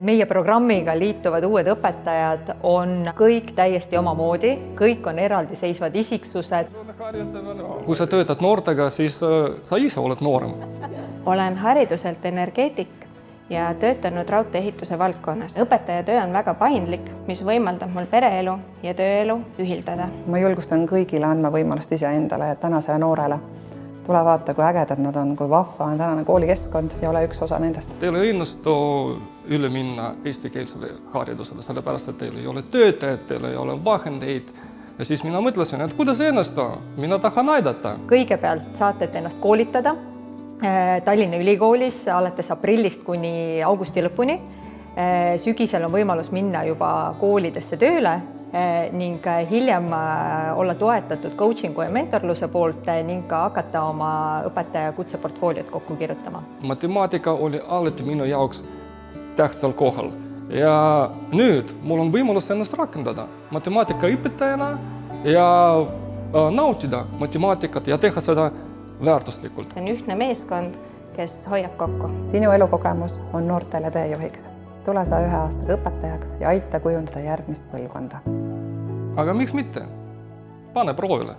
Meie programmiga liituvad uued õpetajad on kõik täiesti omamoodi, kõik on eraldiseisvad isiksused. Kui sa töötad noortega, siis sa ise oled noorem. Olen hariduselt energeetik ja töötanud raudteeehituse valdkonnas. Õpetaja töö on väga paindlik, mis võimaldab mul pereelu ja tööelu ühildada. Ma julgustan kõigile andma võimalust iseendale ja tänasele noorele. Tule vaata, kui ägedad nad on, kui vahva on tänane koolikeskkond ja ole üks osa nendest. Teil ei õnnestu üle minna eestikeelsele haridusele, sellepärast et teil ei ole töötajad, teil ei ole vahendeid. Ja siis mina mõtlesin, et kuidas õnnestu, mina tahan aidata. Kõigepealt saate ennast koolitada Tallinna Ülikoolis alates aprillist kuni augusti lõpuni. Sügisel on võimalus minna juba koolidesse tööle ning hiljem olla toetatud coachingu ja mentorluse poolt ning ka hakata oma õpetaja kutseportfooliot kokku kirjutama. Matemaatika oli alati minu jaoks tähtsal kohal ja nüüd mul on võimalus ennast rakendada matemaatikaõpetajana ja nautida matemaatikat ja teha seda väärtuslikult. See on ühtne meeskond, kes hoiab kokku. Sinu elukogemus on noortele teejuhiks. Tule sa 1 aastaga õpetajaks ja aita kujundada järgmist põlvkonda. Aga miks mitte? Pane proovile.